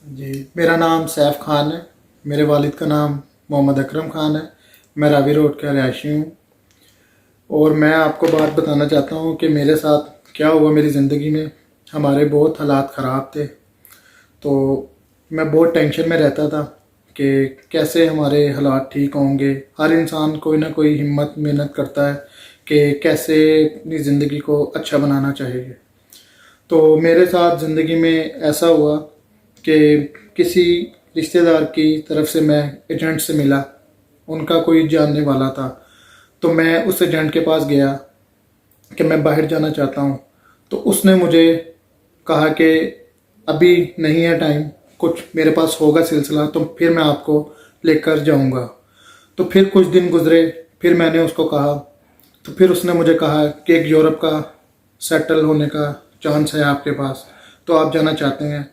जी, मेरा नाम सैफ खान है। मेरे वालिद का नाम मोहम्मद अकरम खान है। मैं रावी रोड का रहायशी हूँ और मैं आपको बात बताना चाहता हूँ कि मेरे साथ क्या हुआ मेरी ज़िंदगी में। हमारे बहुत हालात ख़राब थे, तो मैं बहुत टेंशन में रहता था कि कैसे हमारे हालात ठीक होंगे। हर इंसान कोई ना कोई हिम्मत मेहनत करता है कि कैसे अपनी ज़िंदगी को अच्छा बनाना चाहिए। तो मेरे साथ ज़िंदगी में ऐसा हुआ कि किसी रिश्तेदार की तरफ से मैं एजेंट से मिला। उनका कोई जानने वाला था, तो मैं उस एजेंट के पास गया कि मैं बाहर जाना चाहता हूँ। तो उसने मुझे कहा कि अभी नहीं है टाइम, कुछ मेरे पास होगा सिलसिला तो फिर मैं आपको लेकर जाऊँगा। तो फिर कुछ दिन गुजरे, फिर मैंने उसको कहा, तो फिर उसने मुझे कहा कि एक यूरोप का सेटल होने का चांस है आपके पास, तो आप जाना चाहते हैं।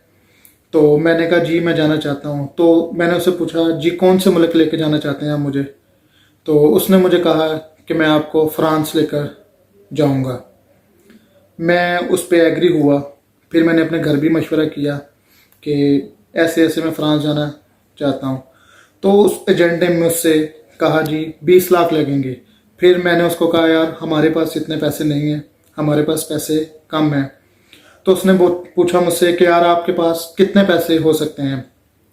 तो मैंने कहा जी मैं जाना चाहता हूँ। तो मैंने उससे पूछा जी कौन से मुल्क लेके जाना चाहते हैं आप मुझे। तो उसने मुझे कहा कि मैं आपको फ्रांस लेकर जाऊँगा। मैं उस पर एग्री हुआ। फिर मैंने अपने घर भी मशवरा किया कि ऐसे ऐसे मैं फ़्रांस जाना चाहता हूँ। तो उस एजेंट ने मुझसे कहा जी 20 लाख लगेंगे। फिर मैंने उसको कहा यार हमारे पास इतने पैसे नहीं हैं, हमारे पास पैसे कम हैं। तो उसने पूछा मुझसे कि यार आपके पास कितने पैसे हो सकते हैं।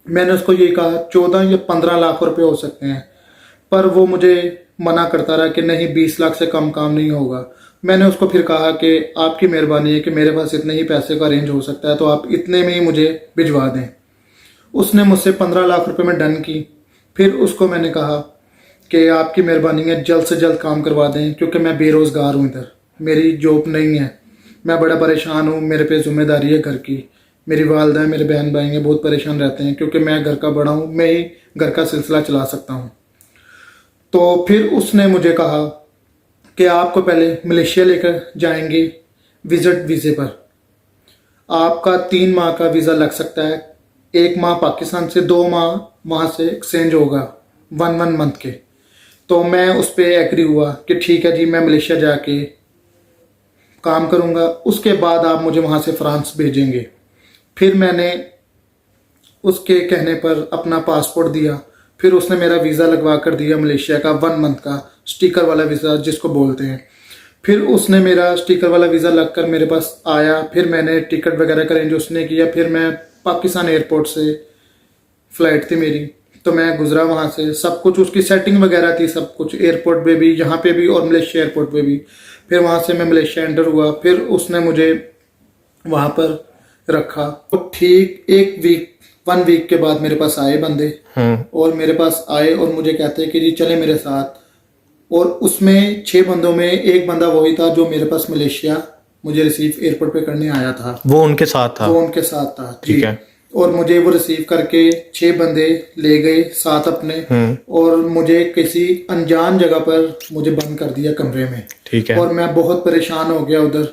मैंने उसको यही कहा 14 या 15 लाख रुपए हो सकते हैं। पर वो मुझे मना करता रहा कि नहीं 20 लाख से कम काम नहीं होगा। मैंने उसको फिर कहा कि आपकी मेहरबानी है कि मेरे पास इतने ही पैसे का अरेंज हो सकता है, तो आप इतने में ही मुझे भिजवा दें। उसने मुझसे 15 लाख रुपए में डन की। फिर उसको मैंने कहा कि आपकी मेहरबानी है जल्द से जल्द काम करवा दें, क्योंकि मैं बेरोज़गार हूँ, इधर मेरी जॉब नहीं है, मैं बड़ा परेशान हूँ, मेरे पे जिम्मेदारी है घर की। मेरी वालदा है, मेरे बहन भाई हैं, बहुत परेशान रहते हैं क्योंकि मैं घर का बड़ा हूँ, मैं ही घर का सिलसिला चला सकता हूँ। तो फिर उसने मुझे कहा कि आपको पहले मलेशिया लेकर जाएंगे विजिट वीज़े पर। आपका 3 माह का वीज़ा लग सकता है, 1 माह पाकिस्तान से, 2 माह वहाँ से एक्सचेंज होगा 1 मंथ के। तो मैं उस पर एग्री हुआ कि ठीक है जी मैं मलेशिया जाके काम करूँगा, उसके बाद आप मुझे वहाँ से फ्रांस भेजेंगे। फिर मैंने उसके कहने पर अपना पासपोर्ट दिया। फिर उसने मेरा वीज़ा लगवा कर दिया मलेशिया का 1 मंथ का स्टिकर वाला वीज़ा जिसको बोलते हैं। फिर उसने मेरा स्टिकर वाला वीज़ा लगकर मेरे पास आया। फिर मैंने टिकट वगैरह का अरेंज उसने किया। फिर मैं पाकिस्तान एयरपोर्ट से फ़्लाइट थी मेरी, तो मैं गुजरा वहाँ से। सब कुछ उसकी सेटिंग वगैरह थी, सब कुछ एयरपोर्ट पे भी, यहाँ पे भी और मलेशिया एयरपोर्ट पे भी। फिर वहाँ से मैं मलेशिया एंटर हुआ। फिर उसने मुझे वहाँ पर रखा। तो ठीक 1 वीक के बाद मेरे पास आए बंदे, और मेरे पास आए और मुझे कहते हैं कि जी चले मेरे साथ। और उसमें 6 बंदों में एक बंदा वही था जो मेरे पास मलेशिया मुझे रिसीव एयरपोर्ट पे करने आया था। वो उनके साथ था। वो उनके साथ था जी। ठीक है। और मुझे वो रिसीव करके 6 बंदे ले गए साथ अपने, और मुझे किसी अनजान जगह पर मुझे बंद कर दिया कमरे में। ठीक है। और मैं बहुत परेशान हो गया उधर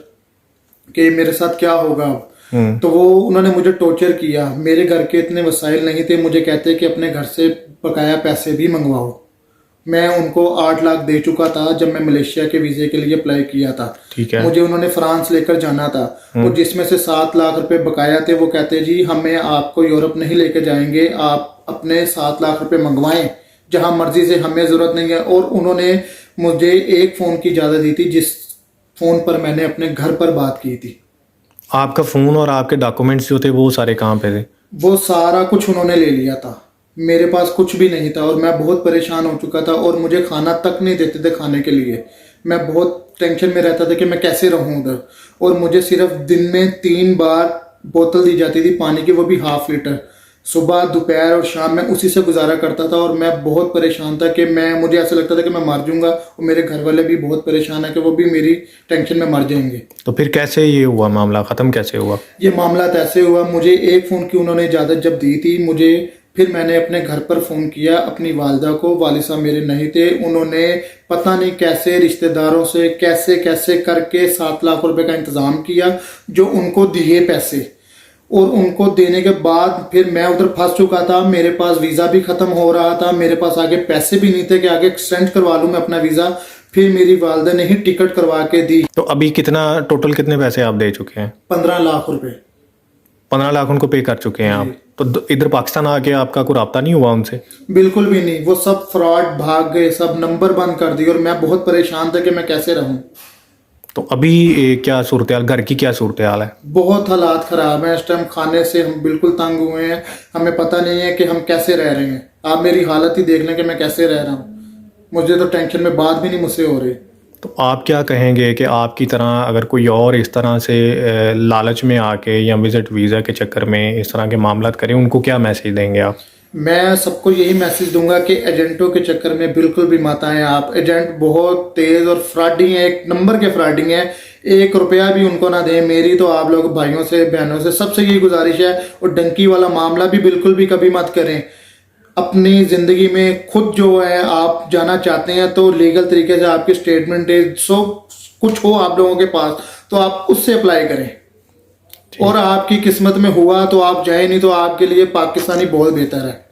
कि मेरे साथ क्या होगा अब। तो वो उन्होंने मुझे टॉर्चर किया। मेरे घर के इतने वसाइल नहीं थे, मुझे कहते कि अपने घर से बकाया पैसे भी मंगवाओ। मैं उनको 8 लाख दे चुका था जब मैं मलेशिया के वीज़े के लिए अप्लाई किया था। ठीक है। मुझे उन्होंने फ्रांस लेकर जाना था, और जिसमें से 7 लाख रुपए बकाया थे। वो कहते जी हमें आपको यूरोप नहीं लेकर जाएंगे, आप अपने 7 लाख रुपए मंगवाएं जहां मर्जी से, हमें ज़रूरत नहीं है। और उन्होंने मुझे एक फ़ोन की इजाज़त दी थी जिस फ़ोन पर मैंने अपने घर पर बात की थी। आपका फ़ोन और आपके डॉक्यूमेंट्स जो थे वो सारे कहाँ पे थे? वो सारा कुछ उन्होंने ले लिया था। मेरे पास कुछ भी नहीं था और मैं बहुत परेशान हो चुका था, और मुझे खाना तक नहीं देते थे खाने के लिए। मैं बहुत टेंशन में रहता था कि मैं कैसे रहूं उधर। और मुझे सिर्फ दिन में 3 बार बोतल दी जाती थी पानी की, वो भी ½ लीटर। सुबह दोपहर और शाम मैं उसी से गुजारा करता था। और मैं बहुत परेशान था कि मुझे ऐसा लगता था कि मैं मर जाऊंगा, और मेरे घर वाले भी बहुत परेशान है कि वो भी मेरी टेंशन में मर जाएंगे। तो फिर कैसे ये हुआ, मामला ख़त्म कैसे हुआ? ये मामला ऐसे हुआ, मुझे एक फ़ोन की उन्होंने इजाज़त जब दी थी मुझे, फिर मैंने अपने घर पर फ़ोन किया अपनी वालदा को। वालिद साहब मेरे नहीं थे। उन्होंने पता नहीं कैसे रिश्तेदारों से कैसे कैसे करके 7 लाख रुपए का इंतज़ाम किया, जो उनको दिए पैसे। और उनको देने के बाद फिर मैं उधर फंस चुका था। मेरे पास वीज़ा भी ख़त्म हो रहा था, मेरे पास आगे पैसे भी नहीं थे कि आगे एक्सटेंड करवा लूँ मैं अपना वीज़ा। फिर मेरी वालदा ने ही टिकट करवा के दी। तो अभी टोटल कितने पैसे आप दे चुके हैं? 15 लाख रुपए। 15 लाख उनको पे कर चुके हैं आप? तो इधर पाकिस्तान आके आपका कोई रब्ता नहीं हुआ उनसे? बिल्कुल भी नहीं, वो सब फ्रॉड भाग गए, सब नंबर बंद कर दिए और मैं बहुत परेशान था कि मैं कैसे रहूं। तो अभी क्या सूरत हाल, घर की क्या सूरत हाल है? बहुत हालात ख़राब हैं इस टाइम, खाने से हम बिल्कुल तंग हुए हैं, हमें पता नहीं है कि हम कैसे रह रहे हैं। आप मेरी हालत ही देख लें कि मैं कैसे रह रहा हूँ, मुझे तो टेंशन में बात भी नहीं मुझसे हो रही। तो आप क्या कहेंगे कि आपकी तरह अगर कोई और इस तरह से लालच में आके या विजिट वीज़ा के चक्कर में इस तरह के मामला करें, उनको क्या मैसेज देंगे आप? मैं सबको यही मैसेज दूंगा कि एजेंटों के चक्कर में बिल्कुल भी मत आएं आप। एजेंट बहुत तेज़ और फ्रॉडी हैं, एक नंबर के फ्रॉडिंग हैं। 1 रुपया भी उनको ना दें। मेरी तो आप लोग भाइयों से बहनों से सबसे यही गुजारिश है, और डंकी वाला मामला भी बिल्कुल भी कभी मत करें। अपनी ज़िंदगी में खुद जो है आप जाना चाहते हैं तो लीगल तरीके से आपकी स्टेटमेंट सब कुछ हो आप लोगों के पास, तो आप उससे अप्लाई करें। और आपकी किस्मत में हुआ तो आप जाए, नहीं तो आपके लिए पाकिस्तानी बहुत बेहतर है।